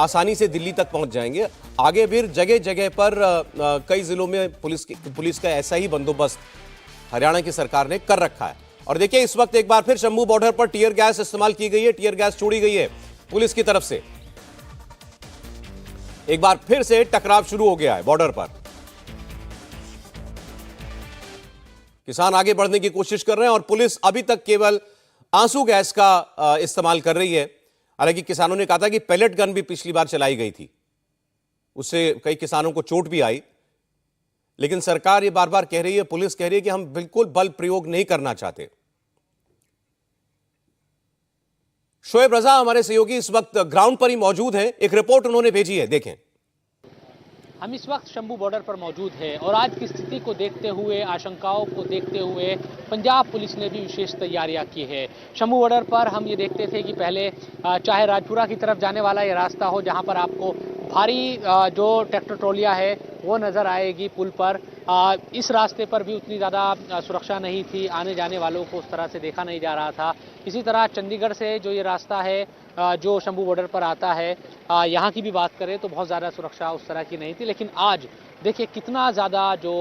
आसानी से दिल्ली तक पहुंच जाएंगे। आगे भी जगह जगह पर कई जिलों में पुलिस का ऐसा ही बंदोबस्त हरियाणा की सरकार ने कर रखा है। और देखिए इस वक्त एक बार फिर शंभू बॉर्डर पर टीयर गैस इस्तेमाल की गई है, टीयर गैस छोड़ी गई है पुलिस की तरफ से। एक बार फिर से टकराव शुरू हो गया है बॉर्डर पर। किसान आगे बढ़ने की कोशिश कर रहे हैं और पुलिस अभी तक केवल आंसू गैस का इस्तेमाल कर रही है। हालांकि किसानों ने कहा था कि पैलेट गन भी पिछली बार चलाई गई थी, उससे कई किसानों को चोट भी आई। लेकिन सरकार ये बार बार कह रही है, पुलिस कह रही है कि हम बिल्कुल बल प्रयोग नहीं करना चाहते। शोएब रजा हमारे सहयोगी इस वक्त ग्राउंड पर ही मौजूद हैं, एक रिपोर्ट उन्होंने भेजी है, देखें। हम इस वक्त शंभू बॉर्डर पर मौजूद हैं और आज की स्थिति को देखते हुए, आशंकाओं को देखते हुए पंजाब पुलिस ने भी विशेष तैयारियां की है। शंभू बॉर्डर पर हम ये देखते थे कि पहले चाहे राजपुरा की तरफ जाने वाला ये रास्ता हो, जहां पर आपको भारी जो ट्रैक्टर ट्रॉलियां है वो नज़र आएगी पुल पर। इस रास्ते पर भी उतनी ज़्यादा सुरक्षा नहीं थी, आने जाने वालों को उस तरह से देखा नहीं जा रहा था। इसी तरह चंडीगढ़ से जो ये रास्ता है जो शंभू बॉर्डर पर आता है, यहाँ की भी बात करें तो बहुत ज़्यादा सुरक्षा उस तरह की नहीं थी। लेकिन आज देखिए कितना ज़्यादा जो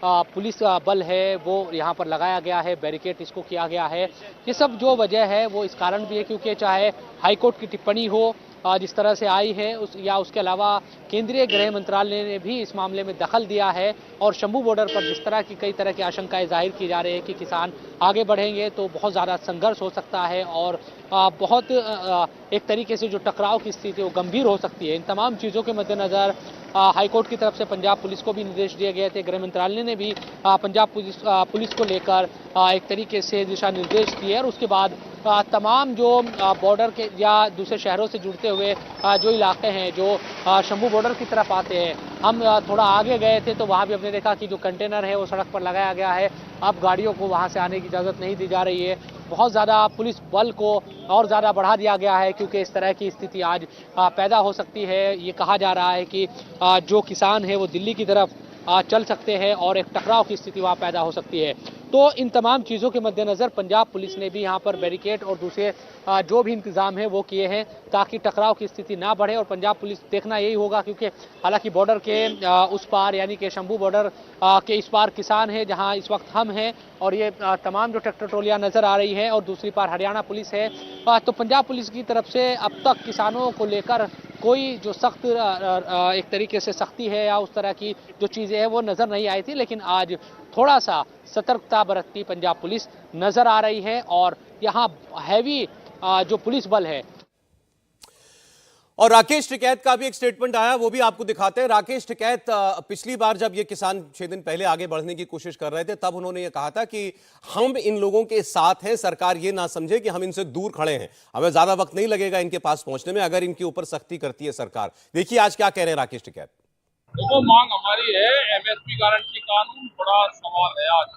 पुलिस बल है वो यहाँ पर लगाया गया है, बैरिकेड इसको किया गया है। ये सब जो वजह है वो इस कारण भी है क्योंकि चाहे हाईकोर्ट की टिप्पणी हो जिस तरह से आई है या उसके अलावा केंद्रीय गृह मंत्रालय ने भी इस मामले में दखल दिया है और शंभू बॉर्डर पर जिस तरह की कई तरह की आशंकाएं जाहिर की जा रही है कि किसान आगे बढ़ेंगे तो बहुत ज़्यादा संघर्ष हो सकता है और बहुत एक तरीके से जो टकराव की स्थिति है वो गंभीर हो सकती है। इन तमाम चीज़ों के मद्देनज़र हाईकोर्ट की तरफ से पंजाब पुलिस को भी निर्देश दिए गए थे। गृह मंत्रालय ने भी पंजाब पुलिस को लेकर एक तरीके से दिशा निर्देश दिए और उसके बाद तमाम जो बॉर्डर के या दूसरे शहरों से जुड़ते हुए जो इलाके हैं जो शंभू बॉर्डर की तरफ आते हैं, हम थोड़ा आगे गए थे तो वहाँ भी हमने देखा कि जो कंटेनर है वो सड़क पर लगाया गया है। अब गाड़ियों को वहाँ से आने की इजाज़त नहीं दी जा रही है। बहुत ज़्यादा पुलिस बल को और ज़्यादा बढ़ा दिया गया है क्योंकि इस तरह की स्थिति आज पैदा हो सकती है। ये कहा जा रहा है कि जो किसान है वो दिल्ली की तरफ चल सकते हैं और एक टकराव की स्थिति वहाँ पैदा हो सकती है। तो इन तमाम चीज़ों के मद्देनज़र पंजाब पुलिस ने भी यहाँ पर बैरिकेड और दूसरे जो भी इंतज़ाम है वो किए हैं ताकि टकराव की स्थिति ना बढ़े। और पंजाब पुलिस देखना यही होगा क्योंकि हालांकि बॉर्डर के उस पार यानी कि शंभू बॉर्डर के इस पार किसान है जहाँ इस वक्त हम हैं और ये तमाम जो ट्रैक्टर ट्रॉलियाँ नज़र आ रही है और दूसरी पार हरियाणा पुलिस है। तो पंजाब पुलिस की तरफ से अब तक किसानों को लेकर कोई जो सख्त एक तरीके से सख्ती है या उस तरह की जो चीज़ें हैं वो नज़र नहीं आई थी। लेकिन आज थोड़ा सा सतर्कता बरतती पंजाब पुलिस नज़र आ रही है और यहाँ हैवी जो पुलिस बल है। और राकेश टिकैत का भी एक स्टेटमेंट आया, वो भी आपको दिखाते हैं। राकेश टिकैत पिछली बार जब ये किसान 6 दिन पहले आगे बढ़ने की कोशिश कर रहे थे तब उन्होंने ये कहा था कि हम इन लोगों के साथ हैं, सरकार ये ना समझे कि हम इनसे दूर खड़े हैं, हमें ज्यादा वक्त नहीं लगेगा इनके पास पहुंचने में अगर इनके ऊपर सख्ती करती है सरकार। देखिए आज क्या कह रहे हैं राकेश टिकैत। देखो मांग हमारी है एमएसपी गारंटी कानून, बड़ा सवाल है आज।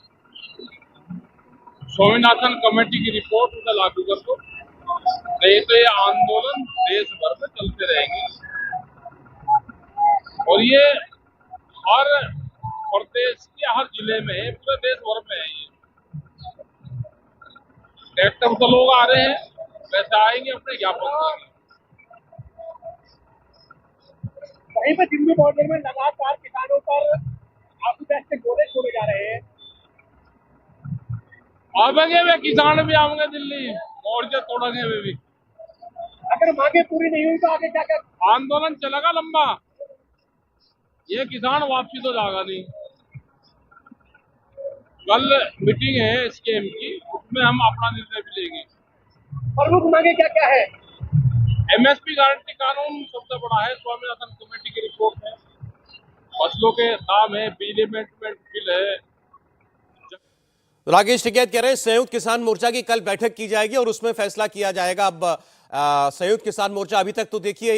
स्वामीनाथन कमेटी की रिपोर्ट उसे लागू कर दो, नहीं तो ये आंदोलन देश भर में चलते रहेंगे और ये हर प्रदेश के हर जिले में है, पूरे देश भर में है। ये ट्रैक्टर तो लोग आ रहे हैं, वैसे आएंगे अपने ज्ञापन देंगे। वहीं पर शंभू बॉर्डर में लगातार किसानों पर आंसू गैस से गोले छोड़े जा रहे हैं। आवेंगे वे किसान भी आएंगे दिल्ली, मोर्चे तोड़ेंगे वे भी। अगर मांगे पूरी नहीं हुई तो आगे क्या कर आंदोलन चलेगा लंबा, ये किसान वापसी तो जाएगा नहीं। कल मीटिंग है स्कीम की, उसमें हम अपना निर्णय भी लेंगे। प्रमुख मांगे क्या क्या है? एमएसपी गारंटी कानून सबसे बड़ा है, स्वामीनाथन कमेटी की रिपोर्ट है, फसलों के दाम है, बिजली मेंटेनेंस बिल है। राकेश टिकैत कह रहे हैं संयुक्त किसान मोर्चा की कल बैठक की जाएगी और उसमें फैसला किया जाएगा। अब संयुक्त किसान मोर्चा अभी तक तो देखिए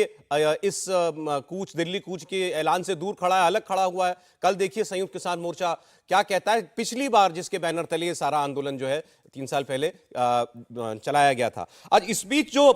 इस कूच, दिल्ली कूच के ऐलान से दूर खड़ा है, अलग खड़ा हुआ है। कल देखिए संयुक्त किसान मोर्चा क्या कहता है। पिछली बार जिसके बैनर तले ये सारा आंदोलन जो है 3 साल पहले चलाया गया था। आज इस बीच जो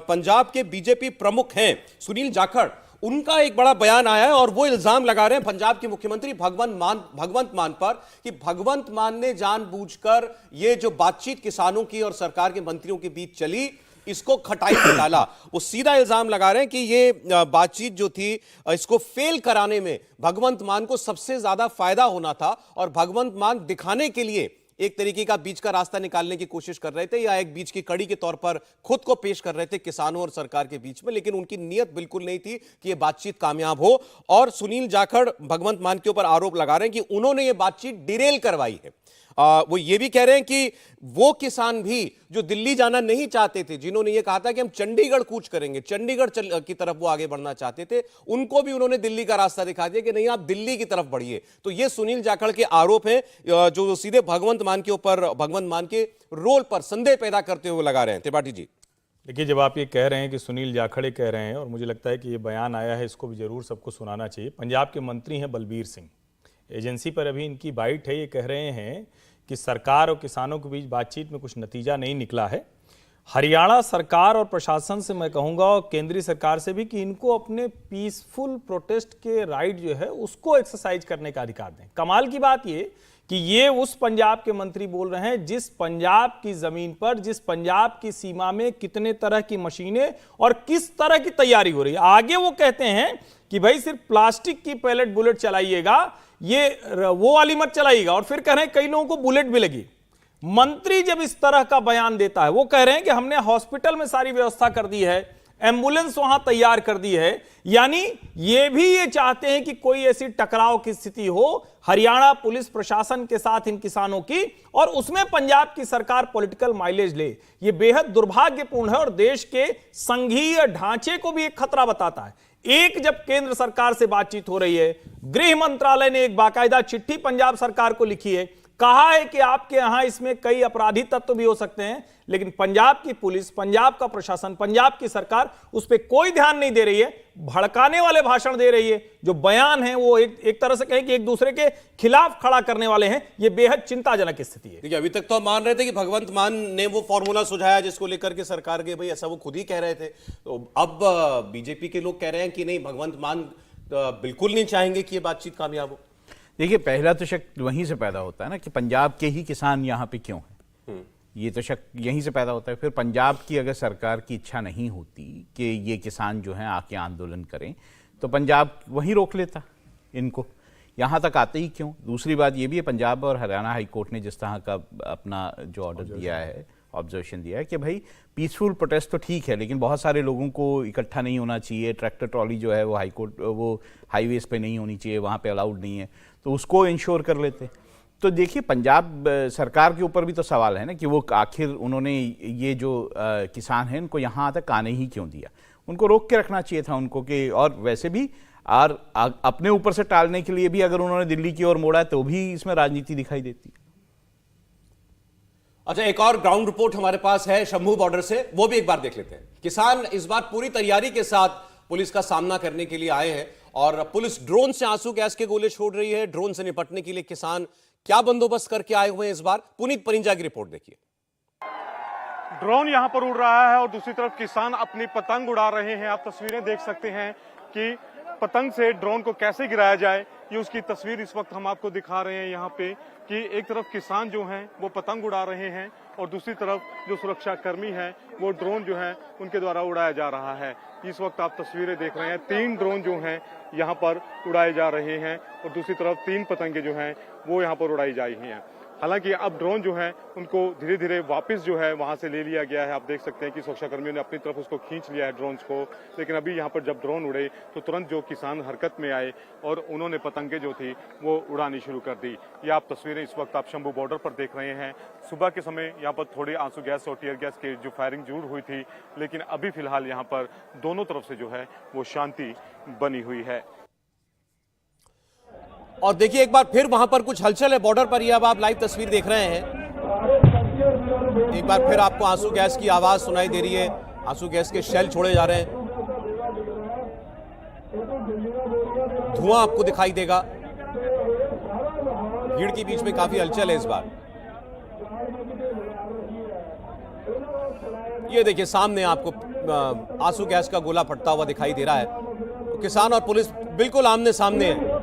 पंजाब के बीजेपी प्रमुख हैं सुनील जाखड़, उनका एक बड़ा बयान आया है और वो इल्जाम लगा रहे हैं पंजाब के मुख्यमंत्री भगवंत मान पर कि भगवंत मान ने जानबूझकर ये जो बातचीत किसानों की और सरकार के मंत्रियों के बीच चली, इसको खटाई में डाला। वो सीधा इल्जाम लगा रहे हैं कि ये बातचीत जो थी इसको फेल कराने में भगवंत मान को सबसे ज्यादा फायदा होना था और भगवंत मान दिखाने के लिए एक तरीके का बीच का रास्ता निकालने की कोशिश कर रहे थे या एक बीच की कड़ी के तौर पर खुद को पेश कर रहे थे किसानों और सरकार के बीच में, लेकिन उनकी नीयत बिल्कुल नहीं थी कि यह बातचीत कामयाब हो। और सुनील जाखड़ भगवंत मान के ऊपर आरोप लगा रहे हैं कि उन्होंने यह बातचीत डिरेल करवाई है। वो ये भी कह रहे हैं कि वो किसान भी जो दिल्ली जाना नहीं चाहते थे, जिन्होंने ये कहा था कि हम चंडीगढ़ कूच करेंगे, चंडीगढ़ की तरफ वो आगे बढ़ना चाहते थे, उनको भी उन्होंने दिल्ली का रास्ता दिखा दिया कि नहीं आप दिल्ली की तरफ बढ़िए। तो ये सुनील जाखड़ के आरोप हैं जो सीधे भगवंत मान के ऊपर, भगवंत मान के रोल पर संदेह पैदा करते हुए लगा रहे हैं। त्रिपाठी जी देखिए, जब आप ये कह रहे हैं कि सुनील जाखड़ कह रहे हैं, और मुझे लगता है कि ये बयान आया है, इसको भी जरूर सबको सुनाना चाहिए। पंजाब के मंत्री हैं बलबीर सिंह, एजेंसी पर अभी इनकी बाइट है, ये कह रहे हैं कि सरकार और किसानों के बीच बातचीत में कुछ नतीजा नहीं निकला है। हरियाणा सरकार और प्रशासन से मैं कहूँगा और केंद्रीय सरकार से भी कि इनको अपने पीसफुल प्रोटेस्ट के राइट जो है उसको एक्सरसाइज करने का अधिकार दें। कमाल की बात ये कि ये उस पंजाब के मंत्री बोल रहे हैं जिस पंजाब की जमीन पर, जिस पंजाब की सीमा में कितने तरह की मशीनें और किस तरह की तैयारी हो रही है। आगे वो कहते हैं कि भाई सिर्फ प्लास्टिक की पैलेट बुलेट चलाइएगा, ये वो वाली मत चलाइएगा, और फिर कह रहे हैं कई लोगों को बुलेट भी लगी। मंत्री जब इस तरह का बयान देता है, वो कह रहे हैं कि हमने हॉस्पिटल में सारी व्यवस्था कर दी है, एम्बुलेंस वहां तैयार कर दी है, यानी ये भी ये चाहते हैं कि कोई ऐसी टकराव की स्थिति हो हरियाणा पुलिस प्रशासन के साथ इन किसानों की, और उसमें पंजाब की सरकार पॉलिटिकल माइलेज ले। ये बेहद दुर्भाग्यपूर्ण है और देश के संघीय ढांचे को भी एक खतरा बताता है। एक जब केंद्र सरकार से बातचीत हो रही है, गृह मंत्रालय ने एक बाकायदा चिट्ठी पंजाब सरकार को लिखी है, कहा है कि आपके यहां इसमें कई आपराधी तत्व भी हो सकते हैं, लेकिन पंजाब की पुलिस, पंजाब का प्रशासन, पंजाब की सरकार उस पर कोई ध्यान नहीं दे रही है, भड़काने वाले भाषण दे रही है। जो बयान है वो एक तरह से कहें कि एक दूसरे के खिलाफ खड़ा करने वाले हैं। ये बेहद चिंताजनक स्थिति है। देखिए, अभी तक तो हम मान रहे थे कि भगवंत मान ने वो फॉर्मूला सुझाया जिसको लेकर के सरकार के भाई ऐसा वो खुद ही कह रहे थे, तो अब बीजेपी के लोग कह रहे हैं कि नहीं, भगवंत मान बिल्कुल नहीं चाहेंगे कि ये बातचीत कामयाब हो। देखिए, पहला तो शक वहीं से पैदा होता है ना कि पंजाब के ही किसान यहाँ पे क्यों हैं, ये तो शक यहीं से पैदा होता है। फिर पंजाब की अगर सरकार की इच्छा नहीं होती कि ये किसान जो हैं आके आंदोलन करें, तो पंजाब वहीं रोक लेता इनको, यहाँ तक आते ही क्यों। दूसरी बात ये भी है, पंजाब और हरियाणा हाई कोर्ट ने जिस तरह का अपना जो ऑर्डर दिया है, ऑब्जर्वेशन दिया है कि भाई पीसफुल प्रोटेस्ट तो ठीक है, लेकिन बहुत सारे लोगों को इकट्ठा नहीं होना चाहिए, ट्रैक्टर ट्रॉली जो है वो वो हाईवेज पे नहीं होनी चाहिए, वहाँ पे अलाउड नहीं है, तो उसको इंश्योर कर लेते। तो देखिए, पंजाब सरकार के ऊपर भी तो सवाल है ना कि वो आखिर उन्होंने ये जो किसान हैं इनको यहाँ तक आने ही क्यों दिया। उनको रोक के रखना चाहिए था उनको कि, और वैसे भी और अपने ऊपर से टालने के लिए भी अगर उन्होंने दिल्ली की ओर मोड़ा तो भी इसमें राजनीति दिखाई देती है। अच्छा, एक और ग्राउंड रिपोर्ट हमारे पास है शंभू बॉर्डर से, वो भी एक बार देख लेते हैं। किसान इस बार पूरी तैयारी के साथ पुलिस का सामना करने के लिए आए हैं और पुलिस ड्रोन से आंसू गैस के गोले छोड़ रही है। ड्रोन से निपटने के लिए किसान क्या बंदोबस्त करके आए हुए हैं इस बार, पुनीत परिंजा की रिपोर्ट देखिए। ड्रोन यहां पर उड़ रहा है और दूसरी तरफ किसान अपनी पतंग उड़ा रहे हैं। आप तस्वीरें देख सकते हैं कि पतंग से ड्रोन को कैसे गिराया जाए, ये उसकी तस्वीर इस वक्त हम आपको दिखा रहे हैं यहाँ पे कि एक तरफ किसान जो हैं वो पतंग उड़ा रहे हैं और दूसरी तरफ जो सुरक्षा कर्मी हैं वो ड्रोन जो है उनके द्वारा उड़ाया जा रहा है। इस वक्त आप तस्वीरें देख रहे हैं, 3 ड्रोन जो हैं यहाँ पर उड़ाए जा रहे हैं और दूसरी तरफ 3 पतंगे जो हैं वो यहाँ पर उड़ाई जा रही हैं। हालांकि अब ड्रोन जो है उनको धीरे धीरे वापस जो है वहां से ले लिया गया है। आप देख सकते हैं कि सुरक्षा कर्मियों ने अपनी तरफ उसको खींच लिया है ड्रोन्स को, लेकिन अभी यहाँ पर जब ड्रोन उड़े तो तुरंत जो किसान हरकत में आए और उन्होंने पतंगे जो थी वो उड़ानी शुरू कर दी। ये आप तस्वीरें इस वक्त आप शंभू बॉर्डर पर देख रहे हैं। सुबह के समय यहाँ पर थोड़े आंसू गैस और टीयर गैस की जो फायरिंग जरूर हुई थी, लेकिन अभी फिलहाल यहाँ पर दोनों तरफ से जो है वो शांति बनी हुई है। और देखिए, एक बार फिर वहां पर कुछ हलचल है बॉर्डर पर, ये अब आप लाइव तस्वीर देख रहे हैं। एक बार फिर आपको आंसू गैस की आवाज सुनाई दे रही है, आंसू गैस के शेल छोड़े जा रहे हैं, धुआं आपको दिखाई देगा। भीड़ के बीच में काफी हलचल है इस बार। ये देखिए, सामने आपको आंसू गैस का गोला फटता हुआ दिखाई दे रहा है। तो किसान और पुलिस बिल्कुल आमने सामने है।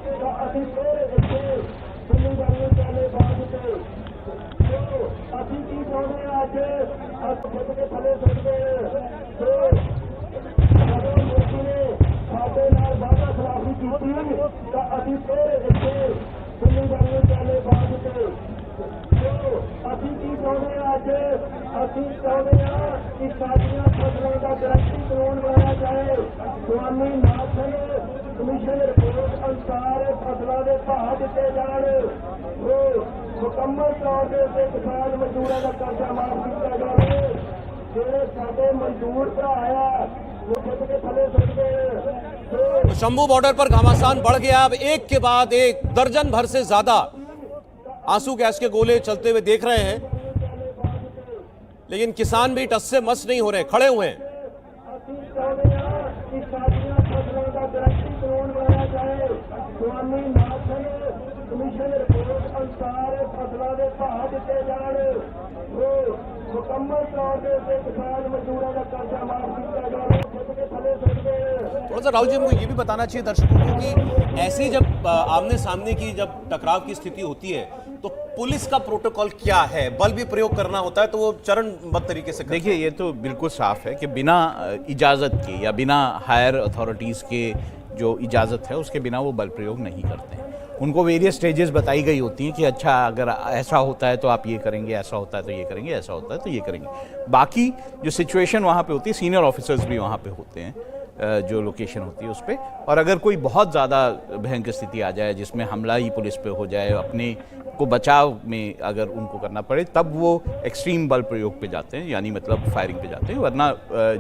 ਅਸੀਂ ਕੀ ਚਾਹੁੰਦੇ ਹਾਂ ਅੱਜ ਅਸੀਂ ਚਾਹੁੰਦੇ ਹਾਂ ਕਿ ਸਾਡੀਆਂ ਫਸਲਾਂ ਦਾ ਗਰੰਟੀ ਕਾਨੂੰਨ ਬਣਾਇਆ ਜਾਏ ਸਵਾਮੀ ਨਾਥਨ ਕਮਿਸ਼ਨ ਰਿਪੋਰਟ ਅਨੁਸਾਰ ਫਸਲਾਂ ਦੇ ਭਾਅ ਦਿੱਤੇ ਜਾਣ ਉਹ ਮੁਕੰਮਲ ਤੌਰ ਦੇ ਉੱਤੇ ਕਿਸਾਨ ਮਜ਼ਦੂਰਾਂ ਦਾ ਕਰਜ਼ਾ ਮਾਫ ਕੀਤਾ ਜਾਵੇ ਜਿਹੜੇ ਸਾਡੇ ਮਜ਼ਦੂਰ ਭਰਾ ਆ ਉਹ ਖੁਦ ਕੇ ਥੱਲੇ ਸੁੱਟਦੇ तो शंभू बॉर्डर पर घमासान बढ़ गया। अब एक के बाद एक दर्जन भर से ज्यादा आंसू गैस के गोले चलते हुए देख रहे हैं, लेकिन किसान भी टस से मस नहीं हो रहे, खड़े हुए हैं। ਅਸੀਂ ਚਾਹੁੰਦੇ ਹਾਂ ਕਿ ਸਾਡੀਆਂ ਫਸਲਾਂ ਦਾ ਗਰੰਟੀ ਕਾਨੂੰਨ ਬਣਾਇਆ ਜਾਏ ਸਵਾਮੀ ਨਾਥਨ ਕਮਿਸ਼ਨ ਰਿਪੋਰਟ ਅਨੁਸਾਰ ਫਸਲਾਂ ਦੇ ਭਾਅ ਦਿੱਤੇ ਜਾਣ ਉਹ ਮੁਕੰਮਲ ਤੌਰ ਦੇ ਉੱਤੇ ਕਿਸਾਨ ਮਜ਼ਦੂਰਾਂ ਦਾ ਕਰਜ਼ਾ ਮਾਫ ਕੀਤਾ ਜਾਵੇ ਖੁਦ ਕੇ ਥੱਲੇ ਸੁੱਟਦੇ थोड़ा सा राहुल जी हमको ये भी बताना चाहिए दर्शकों को कि ऐसी जब आमने सामने की जब टकराव की स्थिति होती है तो पुलिस का प्रोटोकॉल क्या है? बल भी प्रयोग करना होता है तो वो चरणबद्ध तरीके से देखिए, ये तो बिल्कुल साफ है कि बिना इजाज़त के या बिना हायर अथॉरिटीज़ के जो इजाज़त है उसके बिना वो बल प्रयोग नहीं करते हैं। उनको वेरियस स्टेजेस बताई गई होती हैं कि अच्छा अगर ऐसा होता है तो आप ये करेंगे, ऐसा होता है तो ये करेंगे, ऐसा होता है तो ये करेंगे। बाकी जो सिचुएशन वहाँ पे होती है, सीनियर ऑफिसर्स भी वहाँ पे होते हैं जो लोकेशन होती है उस पर, और अगर कोई बहुत ज़्यादा भयंकर स्थिति आ जाए जिसमें हमला ही पुलिस पे हो जाए, अपने को बचाव में अगर उनको करना पड़े, तब वो एक्सट्रीम बल प्रयोग पे जाते हैं, यानी मतलब फायरिंग पे जाते हैं। वरना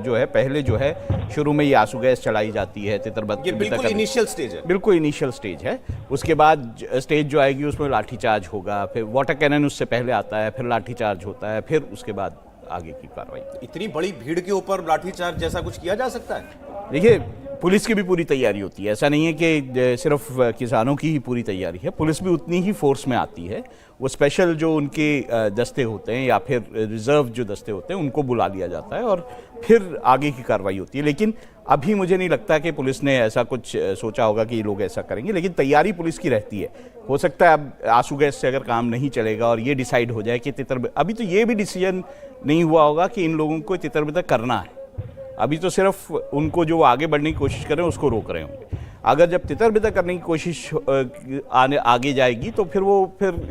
जो है पहले जो है शुरू में ये आंसू गैस चलाई जाती है, तितरबत्ती, ये बिल्कुल इनिशियल स्टेज है। बिल्कुल इनिशियल स्टेज है। उसके बाद स्टेज जो आएगी उसमें लाठीचार्ज होगा, फिर वाटर कैनन उससे पहले आता है, फिर लाठीचार्ज होता है, फिर उसके बाद आगे की कार्रवाई। इतनी बड़ी भीड़ के ऊपर लाठीचार्ज जैसा कुछ किया जा सकता है? देखिए, पुलिस की भी पूरी तैयारी होती है, ऐसा नहीं है कि सिर्फ किसानों की ही पूरी तैयारी है, पुलिस भी उतनी ही फोर्स में आती है। वो स्पेशल जो उनके दस्ते होते हैं या फिर रिजर्व जो दस्ते होते हैं उनको बुला लिया जाता है और फिर आगे की कार्रवाई होती है। लेकिन अभी मुझे नहीं लगता कि पुलिस ने ऐसा कुछ सोचा होगा कि ये लोग ऐसा करेंगे, लेकिन तैयारी पुलिस की रहती है। हो सकता है अब आंसू गैस से अगर काम नहीं चलेगा और ये डिसाइड हो जाए कि अभी तो ये भी डिसीजन नहीं हुआ होगा कि इन लोगों को तितरबितर करना है। अभी तो सिर्फ उनको जो आगे बढ़ने की कोशिश कर रहे हैं उसको रोक रहे होंगे। अगर जब तितर-बितर करने की कोशिश आगे जाएगी तो फिर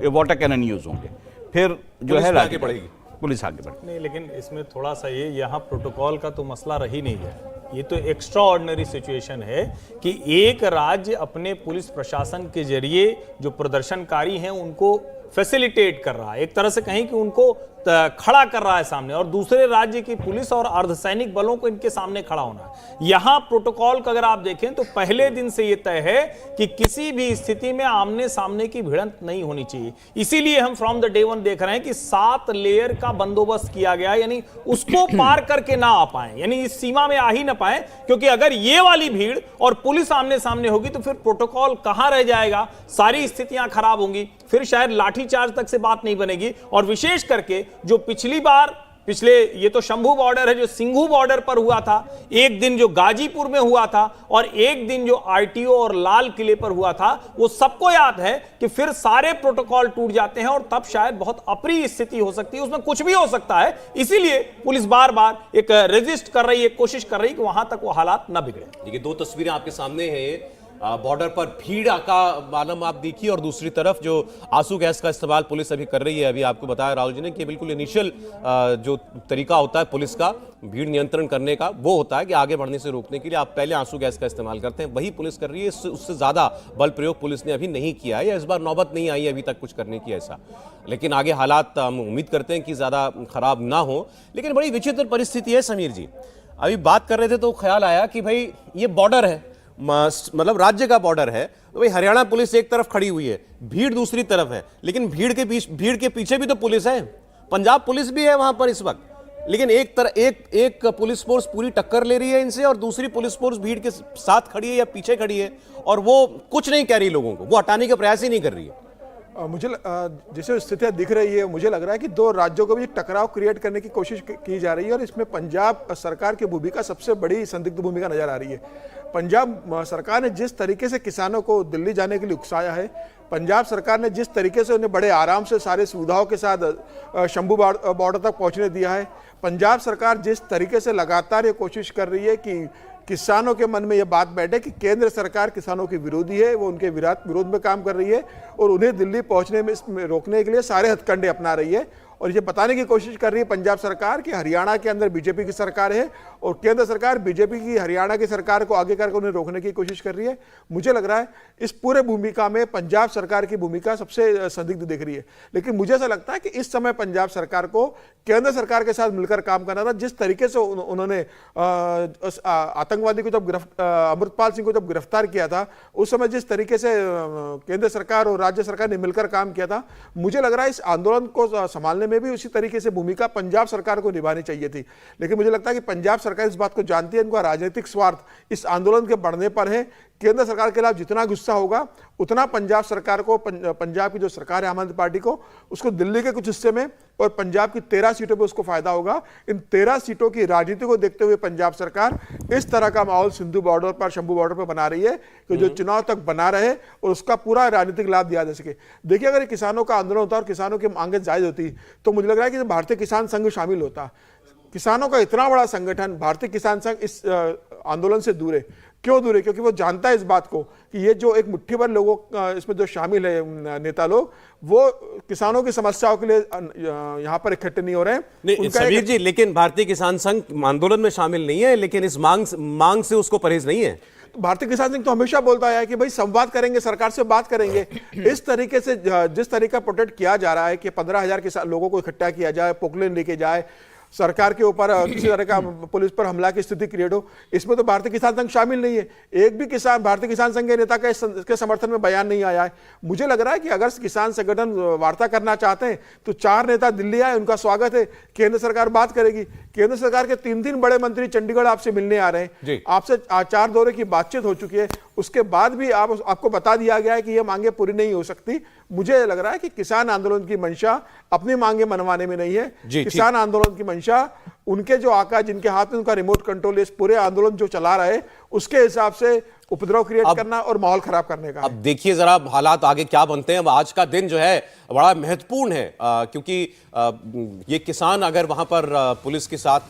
वाटर कैनन यूज होंगे, फिर जो है आगे बढ़ेगी, पुलिस आगे बढ़ेगी। नहीं, लेकिन इसमें थोड़ा सा ये यहाँ प्रोटोकॉल का तो मसला रही नहीं है। ये तो एक्स्ट्रा ऑर्डिनरी सिचुएशन है कि एक राज्य अपने पुलिस प्रशासन के जरिए जो प्रदर्शनकारी हैं उनको फैसिलिटेट कर रहा है, एक तरह से कहें कि उनको खड़ा कर रहा है सामने, और दूसरे राज्य की पुलिस और अर्धसैनिक बलों को इनके सामने खड़ा होना है। यहां प्रोटोकॉल का अगर आप देखें तो पहले दिन से यह तय है कि किसी भी स्थिति में आमने सामने की भिड़ंत नहीं होनी चाहिए। इसीलिए हम फ्रॉम द डे वन देख रहे हैं कि 7 लेयर का बंदोबस्त किया गया, यानी उसको पार करके ना आ पाए, यानी इस सीमा में आ ही ना पाए, क्योंकि अगर ये वाली भीड़ और पुलिस आमने सामने होगी तो फिर प्रोटोकॉल कहां रह जाएगा, सारी स्थितियां खराब होंगी, फिर शायद लाठीचार्ज तक से बात नहीं बनेगी। और विशेष करके जो पिछले ये तो शंभू बॉर्डर है, जो सिंघू बॉर्डर पर हुआ था, एक दिन जो गाजीपुर में हुआ था और एक दिन जो आरटीओ और लाल किले पर हुआ था, वो सबको याद है कि फिर सारे प्रोटोकॉल टूट जाते हैं और तब शायद बहुत अप्रिय स्थिति हो सकती है, उसमें कुछ भी हो सकता है। इसीलिए पुलिस बार बार एक रेजिस्ट कर रही है, कोशिश कर रही है कि वहां तक वो हालात न बिगड़े। देखिए, 2 तस्वीरें आपके सामने हैं, बॉर्डर पर भीड़ का मालूम आप देखिए, और दूसरी तरफ जो आंसू गैस का इस्तेमाल पुलिस अभी कर रही है। अभी आपको बताया राहुल जी ने कि बिल्कुल इनिशियल जो तरीका होता है पुलिस का भीड़ नियंत्रण करने का, वो होता है कि आगे बढ़ने से रोकने के लिए आप पहले आंसू गैस का इस्तेमाल करते हैं, वही पुलिस कर रही है। उससे ज्यादा बल प्रयोग पुलिस ने अभी नहीं किया है, या इस बार नौबत नहीं आई अभी तक कुछ करने की ऐसा। लेकिन आगे हालात हम उम्मीद करते हैं कि ज्यादा खराब ना हो। लेकिन बड़ी विचित्र परिस्थिति है समीर जी, अभी बात कर रहे थे तो ख्याल आया कि भाई ये बॉर्डर है, मतलब राज्य का बॉर्डर है, तो भाई हरियाणा पुलिस एक तरफ खड़ी हुई है, भीड़ दूसरी तरफ है, लेकिन भीड़ के पीछे भी तो पुलिस है, पंजाब पुलिस भी है वहां पर इस वक्त। लेकिन एक पुलिस फोर्स पूरी टक्कर ले रही है इनसे और दूसरी पुलिस फोर्स भीड़ के साथ खड़ी है या पीछे खड़ी है, और वो कुछ नहीं कह रही, लोगों को वो हटाने का प्रयास ही नहीं कर रही है। मुझे जैसे स्थितियाँ दिख रही है, मुझे लग रहा है कि 2 राज्यों को भी टकराव क्रिएट करने की कोशिश की जा रही है, और इसमें पंजाब सरकार की भूमिका सबसे बड़ी संदिग्ध भूमिका नजर आ रही है। पंजाब सरकार ने जिस तरीके से किसानों को दिल्ली जाने के लिए उकसाया है, पंजाब सरकार ने जिस तरीके से उन्हें बड़े आराम से सारी सुविधाओं के साथ शंभू बॉर्डर तक पहुंचने दिया है, पंजाब सरकार जिस तरीके से लगातार ये कोशिश कर रही है कि किसानों के मन में यह बात बैठे कि केंद्र सरकार किसानों की विरोधी है, वो उनके विरोध में काम कर रही है और उन्हें दिल्ली पहुंचने में रोकने के लिए सारे हथकंडे अपना रही है। और ये बताने की कोशिश कर रही है पंजाब सरकार कि हरियाणा के अंदर बीजेपी की सरकार है और केंद्र सरकार बीजेपी की हरियाणा की सरकार को आगे करके उन्हें रोकने की कोशिश कर रही है। मुझे लग रहा है इस पूरे भूमिका में पंजाब सरकार की भूमिका सबसे संदिग्ध दिख रही है। लेकिन मुझे ऐसा लगता है कि इस समय पंजाब सरकार को केंद्र सरकार के साथ मिलकर काम करना था। जिस तरीके से उन्होंने आतंकवादी को जब अमृतपाल सिंह को जब गिरफ्तार किया था, उस समय जिस तरीके से केंद्र सरकार और राज्य सरकार ने मिलकर काम किया था, मुझे लग रहा है इस आंदोलन को संभालने में भी उसी तरीके से भूमिका पंजाब सरकार को निभानी चाहिए थी। लेकिन मुझे लगता है कि पंजाब सरकार इस बात को जानती है, इनका राजनीतिक स्वार्थ इस आंदोलन के बढ़ने पर है। केंद्र सरकार के खिलाफ जितना गुस्सा होगा उतना पंजाब सरकार को, पंजाब की जो सरकार है आम आदमी पार्टी को, उसको दिल्ली के कुछ हिस्से में और पंजाब की 13 सीटों पे उसको फायदा होगा। इन 13 सीटों की राजनीति को देखते हुए पंजाब सरकार इस तरह का माहौल सिंधु बॉर्डर पर, शंभू बॉर्डर पर बना रही है कि जो चुनाव तक बना रहे और उसका पूरा राजनीतिक लाभ दिया जा सके। देखिए, अगर किसानों का आंदोलन होता और किसानों की मांगे जायज होती तो मुझे लग रहा है कि भारतीय किसान संघ शामिल होता। किसानों का इतना बड़ा संगठन भारतीय किसान संघ इस आंदोलन से दूर है। क्यों दूर है? क्योंकि वो जानता है इस बात को कि ये जो एक मुट्ठी भर लोगों इसमें जो शामिल है नेता लोग, वो किसानों की समस्याओं के लिए यहाँ पर इकट्ठे नहीं हो रहे हैं। नहीं समीर जी, लेकिन भारतीय किसान संघ आंदोलन में शामिल नहीं है, लेकिन इस मांग से उसको परहेज नहीं है। तो भारतीय किसान संघ तो हमेशा बोलता है कि भाई संवाद करेंगे, सरकार से बात करेंगे। इस तरीके से जिस तरीके का प्रोटेक्ट किया जा रहा है कि 15,000 किसान लोगों को इकट्ठा किया जाए, पोकलेन लेके जाए, सरकार के ऊपर किसी तरह का पुलिस पर हमला की स्थिति क्रिएट हो, इसमें तो भारतीय किसान संघ शामिल नहीं है। एक भी किसान भारतीय किसान संघ के नेता का इसके समर्थन में बयान नहीं आया है। मुझे लग रहा है कि अगर किसान संगठन वार्ता करना चाहते हैं तो 4 नेता दिल्ली आए, उनका स्वागत है। केंद्र सरकार बात करेगी। केंद्र सरकार के 3 बड़े मंत्री चंडीगढ़ आपसे मिलने आ रहे हैं, आपसे 4 दौरे की बातचीत हो चुकी है, उसके बाद भी आपको बता दिया गया है कि ये मांगे पूरी नहीं हो सकती। मुझे लग रहा है कि किसान आंदोलन की मंशा अपनी मांगे मनवाने में नहीं है। किसान आंदोलन की मंशा उनके जो आका, जिनके हाथ में उनका रिमोट कंट्रोल है, इस पूरे आंदोलन जो चला रहे हैं उसके हिसाब से उपद्रव क्रिएट करना और माहौल खराब करने का। अब देखिए जरा हालात आगे क्या बनते हैं। अब आज का दिन जो है बड़ा महत्वपूर्ण है, क्योंकि ये किसान अगर वहां पर पुलिस के साथ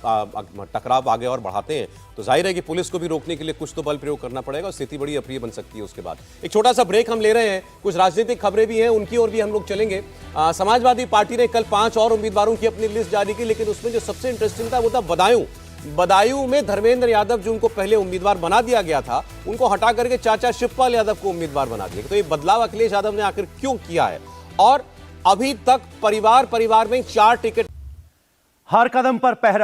टकराव आगे और बढ़ाते हैं तो जाहिर है कि पुलिस को भी रोकने के लिए कुछ तो बल प्रयोग करना पड़ेगा और स्थिति बड़ी अप्रिय बन सकती है। उसके बाद एक छोटा सा ब्रेक हम ले रहे हैं, कुछ राजनीतिक खबरें भी हैं, उनकी ओर भी हम लोग चलेंगे। समाजवादी पार्टी ने कल 5 और उम्मीदवारों की अपनी लिस्ट जारी की, लेकिन उसमें जो सबसे इंटरेस्टिंग था वो था बदायूं में धर्मेंद्र यादव, जो उनको पहले उम्मीदवार बना दिया गया था, उनको हटा करके चाचा शिवपाल यादव को उम्मीदवार बना दिया। तो ये बदलाव अखिलेश यादव ने आखिर क्यों किया है? और अभी तक परिवार में 4 टिकट, हर कदम पर पहरा